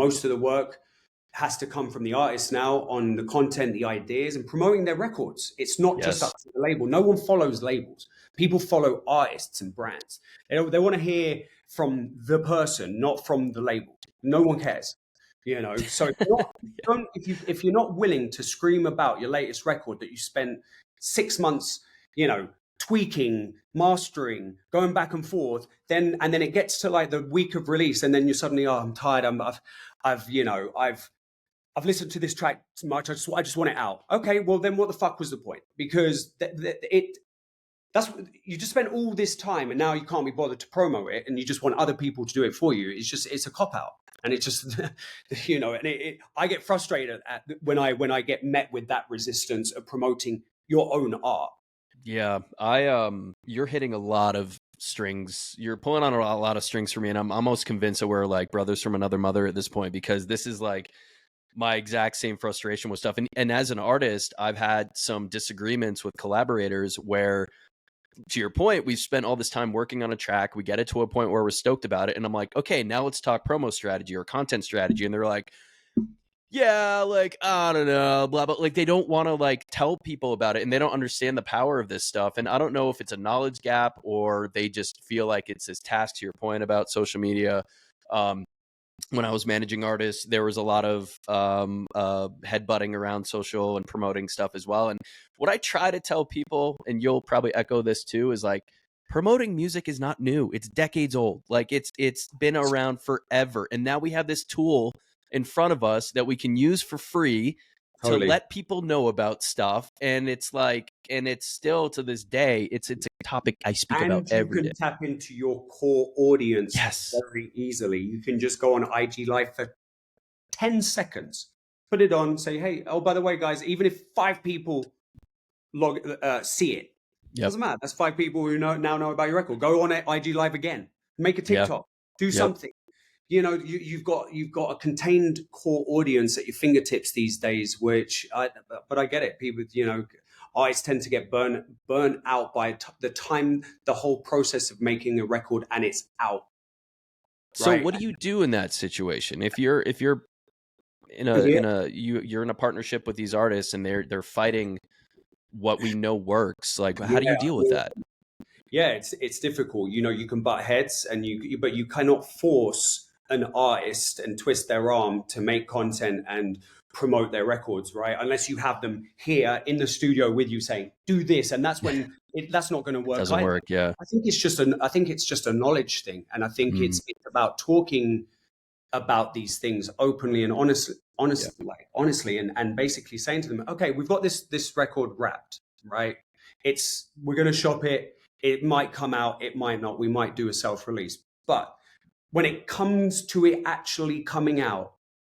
Most of the work has to come from the artists now on the content, the ideas, and promoting their records. It's not just up to the label. No one follows labels. People follow artists and brands. They want to hear from the person, not from the label. No one cares. So if you're not willing to scream about your latest record that you spent 6 months, tweaking, mastering, going back and forth, then it gets to like the week of release, and then you're suddenly, I'm tired. I've listened to this track too much. I just want it out. Okay, well then what the fuck was the point? Because you just spent all this time, and now you can't be bothered to promo it, and you just want other people to do it for you. It's a cop out, and it just I get frustrated when I get met with that resistance of promoting your own art. Yeah, you're hitting a lot of strings. You're pulling on a lot of strings for me, and I'm almost convinced that we're like brothers from another mother at this point, because this is like my exact same frustration with stuff. And as an artist, I've had some disagreements with collaborators where, to your point, we've spent all this time working on a track. We get it to a point where we're stoked about it. And I'm like, okay, now let's talk promo strategy or content strategy. And they're like, yeah, like, I don't know, blah, blah. Like, they don't want to like tell people about it, and they don't understand the power of this stuff. And I don't know if it's a knowledge gap or they just feel like it's this task, to your point about social media. When I was managing artists, there was a lot of headbutting around social and promoting stuff as well. And what I try to tell people, and you'll probably echo this too, is like, promoting music is not new. It's decades old. Like it's been around forever. And now we have this tool in front of us that we can use for free to let people know about stuff. And it's like, and it's still to this day, it's a topic I speak about every day. And you can tap into your core audience very easily. You can just go on IG Live for 10 seconds, put it on, say, hey, oh, by the way, guys, even if 5 people see it, doesn't matter. That's 5 people who now know about your record. Go on IG Live again, make a TikTok, do something. You've got a contained core audience at your fingertips these days, but I get it. People, artists tend to get burnt out by the time, the whole process of making a record and it's out. So what do you do in that situation? If you're you're in a partnership with these artists and they're fighting what we know works, like how do you deal with that? Yeah, it's difficult. You can butt heads, but you cannot force an artist and twist their arm to make content and promote their records, right? Unless you have them here in the studio with you saying, do this. And that's when that's not going to work. Doesn't work. Yeah. I think it's just a knowledge thing. And I think it's about talking about these things openly and honestly, and basically saying to them, okay, we've got this record wrapped, right? We're going to shop it. It might come out. It might not. We might do a self-release, but when it comes to it actually coming out,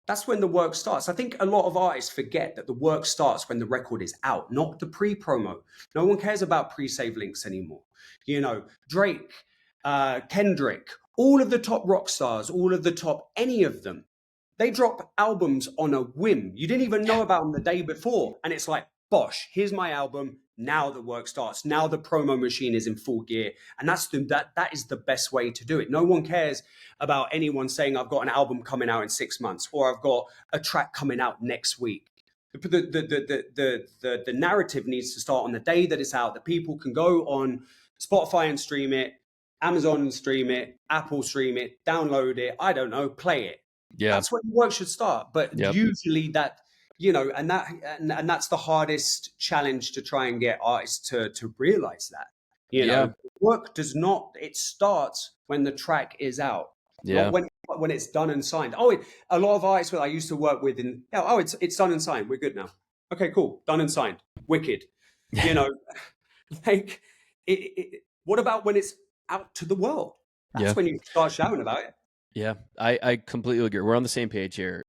that's when the work starts. I think a lot of artists forget that the work starts when the record is out, not the pre-promo. No one cares about pre-save links anymore. Drake, Kendrick, all of the top rock stars, any of them, they drop albums on a whim. You didn't even know about them the day before. And it's like, bosh, here's my album. Now the work starts. Now the promo machine is in full gear. And that is the best way to do it. No one cares about anyone saying, I've got an album coming out in 6 months, or I've got a track coming out next week. The narrative needs to start on the day that it's out, that people can go on Spotify and stream it, Amazon and stream it, Apple stream it, download it, I don't know, play it. Yeah. That's when the work should start. But usually that, and that's the hardest challenge to try and get artists to realize that. Work does not, it starts when the track is out. Not when it's done and signed. A lot of artists that I used to work with it's done and signed. We're good now. Okay, cool. Done and signed. Wicked. Like what about when it's out to the world? That's when you start shouting about it. Yeah, I completely agree. We're on the same page here.